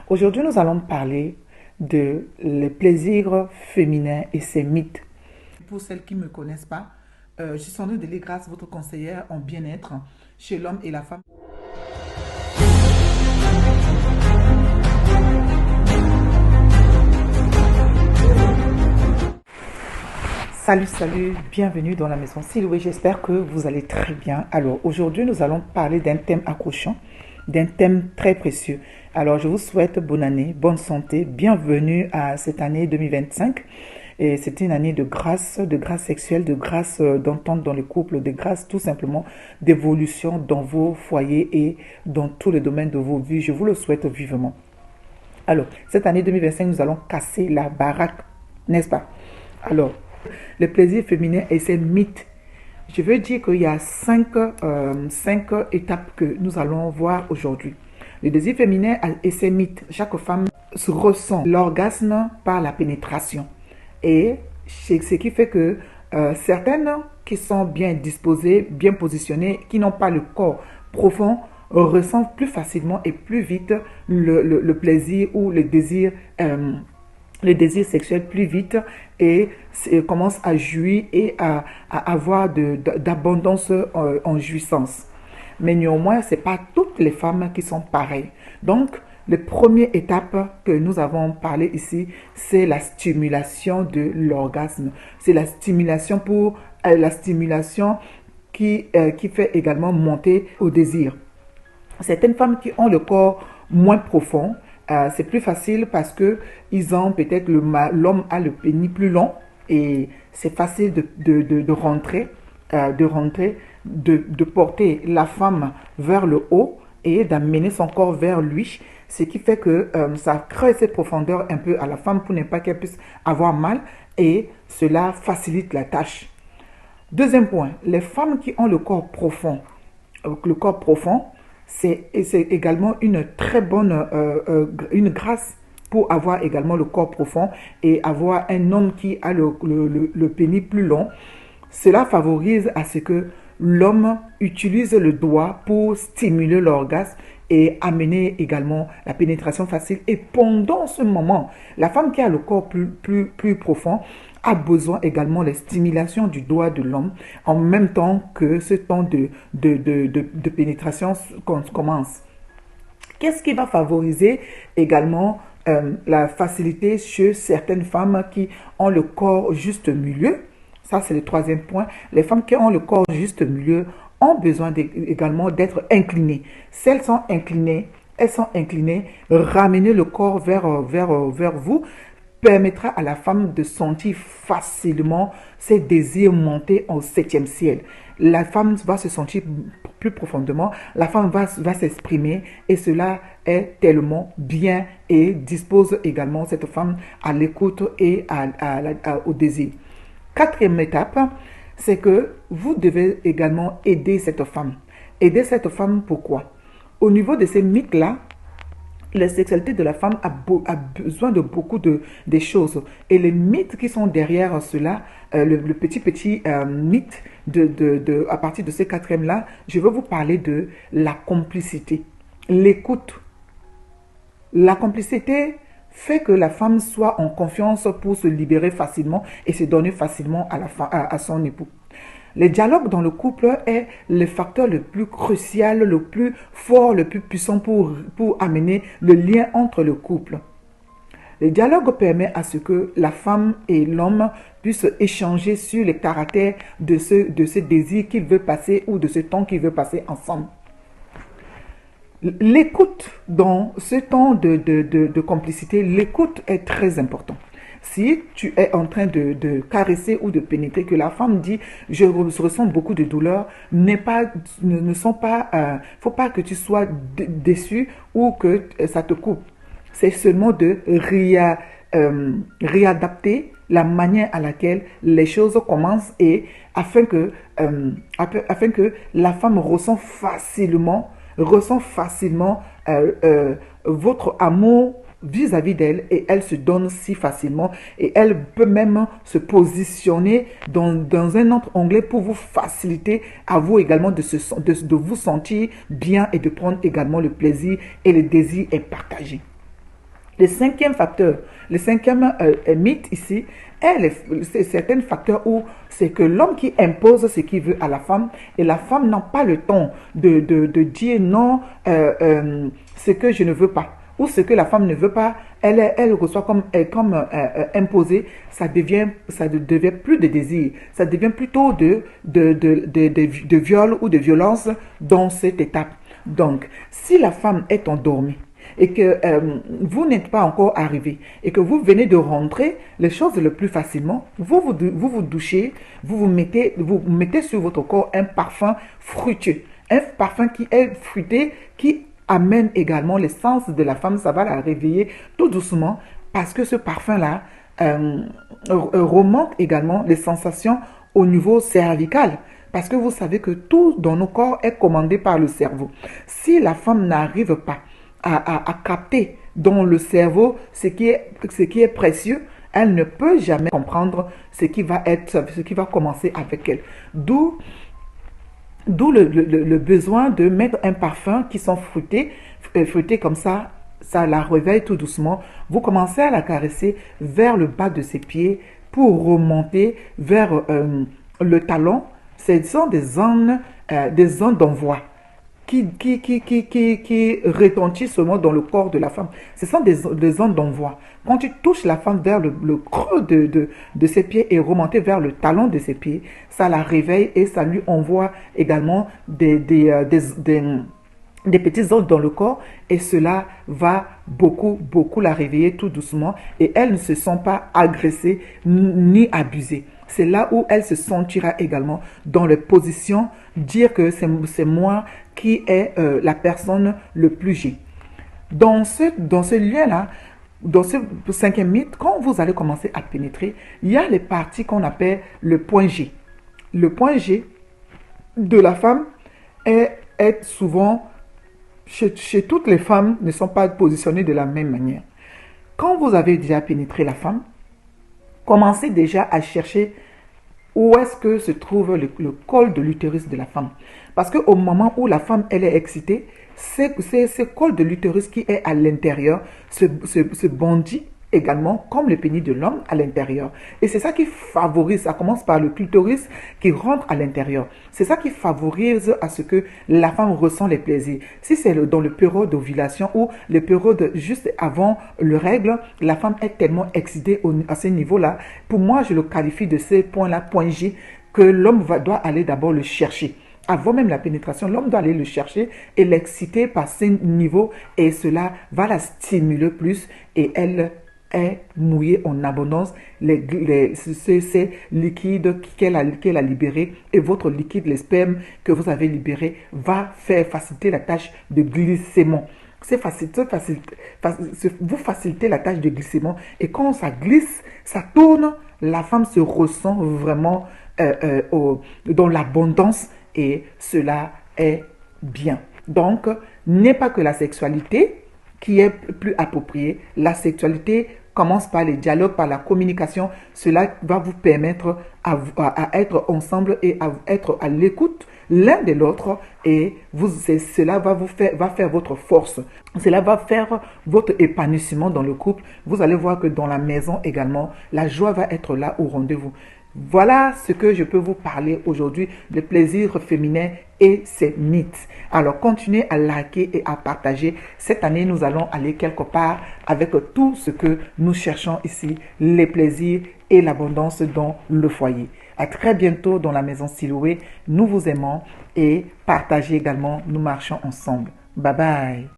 Aujourd'hui, nous allons parler de les plaisirs féminins et ses mythes. Pour celles qui ne me connaissent pas, je suis Sandrine Delégrasse, votre conseillère en bien-être chez l'homme et la femme. Salut, bienvenue dans la maison Siloué, j'espère que vous allez très bien. Alors aujourd'hui, nous allons parler d'un thème accrochant, d'un thème très précieux. Alors je vous souhaite bonne année, bonne santé, bienvenue à cette année 2025. Et c'est une année de grâce sexuelle, de grâce d'entente dans le couple, de grâce tout simplement d'évolution dans vos foyers et dans tous les domaines de vos vies. Je vous le souhaite vivement. Alors, cette année 2025, nous allons casser la baraque, n'est-ce pas? Alors, le plaisir féminin et ses mythes. Je veux dire qu'il y a cinq étapes que nous allons voir aujourd'hui. Le désir féminin et ses mythes. Chaque femme se ressent l'orgasme par la pénétration. Et c'est ce qui fait que certaines qui sont bien disposées, bien positionnées, qui n'ont pas le corps profond, ressentent plus facilement et plus vite le plaisir ou le désir sexuel plus vite et commence à jouir et à avoir d'abondance en jouissance. Mais néanmoins, ce n'est pas toutes les femmes qui sont pareilles. Donc, la première étape que nous avons parlé ici, c'est la stimulation de l'orgasme. C'est la stimulation qui fait également monter au désir. Certaines femmes qui ont le corps moins profond, c'est plus facile parce que ils ont peut-être l'homme a le pénis plus long et c'est facile de rentrer, de porter la femme vers le haut et d'amener son corps vers lui, ce qui fait que ça crée cette profondeur un peu à la femme pour ne pas qu'elle puisse avoir mal et cela facilite la tâche. Deuxième point, les femmes qui ont le corps profond, c'est également une très bonne une grâce pour avoir également le corps profond et avoir un homme qui a le pénis plus long. Cela favorise à ce que l'homme utilise le doigt pour stimuler l'orgasme et amener également la pénétration facile. Et pendant ce moment, la femme qui a le corps plus profond a besoin également de la stimulation du doigt de l'homme en même temps que ce temps de pénétration commence. Qu'est-ce qui va favoriser également la facilité chez certaines femmes qui ont le corps juste milieu? Ça, c'est le troisième point. Les femmes qui ont le corps juste milieu ont besoin également d'être inclinées. Si elles sont inclinées, ramener le corps vers vous permettra à la femme de sentir facilement ses désirs monter au 7e ciel. La femme va se sentir plus profondément, la femme va s'exprimer et cela est tellement bien et dispose également cette femme à l'écoute et au désir. Quatrième étape, c'est que vous devez également aider cette femme. Aider cette femme, pourquoi? Au niveau de ces mythes-là, la sexualité de la femme a besoin de beaucoup de choses. Et les mythes qui sont derrière cela, le petit mythe à partir de ces quatrièmes-là, je veux vous parler de la complicité. L'écoute. La complicité fait que la femme soit en confiance pour se libérer facilement et se donner facilement à son époux. Le dialogue dans le couple est le facteur le plus crucial, le plus fort, le plus puissant pour amener le lien entre le couple. Le dialogue permet à ce que la femme et l'homme puissent échanger sur les caractères de ce désir qu'il veut passer ou de ce temps qu'il veut passer ensemble. L'écoute dans ce temps de complicité, l'écoute est très important. Si tu es en train de caresser ou de pénétrer, que la femme dit « je ressens beaucoup de douleur », faut pas que tu sois déçu ou que ça te coupe. C'est seulement de réadapter la manière à laquelle les choses commencent et afin que la femme ressent facilement votre amour vis-à-vis d'elle et elle se donne si facilement et elle peut même se positionner dans un autre onglet pour vous faciliter à vous également de vous sentir bien et de prendre également le plaisir et le désir est partagé. Le cinquième mythe ici c'est certains facteurs où c'est que l'homme qui impose ce qu'il veut à la femme et la femme n'a pas le temps de dire non, ce que je ne veux pas ou ce que la femme ne veut pas, elle reçoit comme imposé, ça ne devient plus de désir, ça devient plutôt de viol ou de violence dans cette étape. Donc, si la femme est endormie, et que vous n'êtes pas encore arrivé et que vous venez de rentrer, les choses le plus facilement, vous douchez, vous mettez sur votre corps un parfum fructueux, un parfum qui est fruité, qui amène également l'essence de la femme, ça va la réveiller tout doucement parce que ce parfum-là remonte également les sensations au niveau cervical. Parce que vous savez que tout dans nos corps est commandé par le cerveau. Si la femme n'arrive pas à capter dans le cerveau ce qui est précieux, elle ne peut jamais comprendre ce qui va commencer avec elle. D'où le besoin de mettre un parfum qui sont fruités comme ça la réveille tout doucement. Vous commencez à la caresser vers le bas de ses pieds pour remonter vers le talon. Ce sont des ondes d'envoi qui retentissent seulement dans le corps de la femme. Ce sont des ondes d'envoi. Quand tu touches la femme vers le creux de ses pieds et remonter vers le talon de ses pieds, ça la réveille et ça lui envoie également des petites ondes dans le corps et cela va beaucoup la réveiller tout doucement et elle ne se sent pas agressée ni abusée. C'est là où elle se sentira également dans les positions, dire que c'est moi qui est la personne le plus G. Dans ce lien-là, dans ce cinquième mythe, quand vous allez commencer à pénétrer, il y a les parties qu'on appelle le point G. Le point G de la femme est souvent, chez toutes les femmes, ne sont pas positionnées de la même manière. Quand vous avez déjà pénétré la femme, commencez déjà à chercher où est-ce que se trouve le col de l'utérus de la femme. Parce qu'au moment où la femme elle est excitée, c'est ce col de l'utérus qui est à l'intérieur se bondit également comme le pénis de l'homme à l'intérieur. Et c'est ça qui favorise, ça commence par le clitoris qui rentre à l'intérieur. C'est ça qui favorise à ce que la femme ressent les plaisirs. Si c'est dans le période d'ovulation ou le période juste avant le règle, la femme est tellement excitée à ce niveau-là. Pour moi, je le qualifie de ce point-là, point J, que l'homme doit aller d'abord le chercher. Avant même la pénétration, l'homme doit aller le chercher et l'exciter par ce niveau et cela va la stimuler plus et elle est mouillée en abondance, ces liquides qu'elle a libérés et votre liquide, les spermes que vous avez libérés, va faciliter la tâche de glissement. Vous facilitez la tâche de glissement et quand ça glisse, ça tourne, la femme se ressent vraiment dans l'abondance et cela est bien. Donc, n'est pas que la sexualité qui est plus appropriée. La sexualité commence par les dialogues, par la communication. Cela va vous permettre à être ensemble et à être à l'écoute l'un de l'autre et cela va faire votre force. Cela va faire votre épanouissement dans le couple. Vous allez voir que dans la maison également, la joie va être là au rendez-vous. Voilà ce que je peux vous parler aujourd'hui, le plaisir féminin et ses mythes. Alors, continuez à liker et à partager. Cette année, nous allons aller quelque part avec tout ce que nous cherchons ici, les plaisirs et l'abondance dans le foyer. À très bientôt dans la maison Siloué. Nous vous aimons et partagez également. Nous marchons ensemble. Bye bye.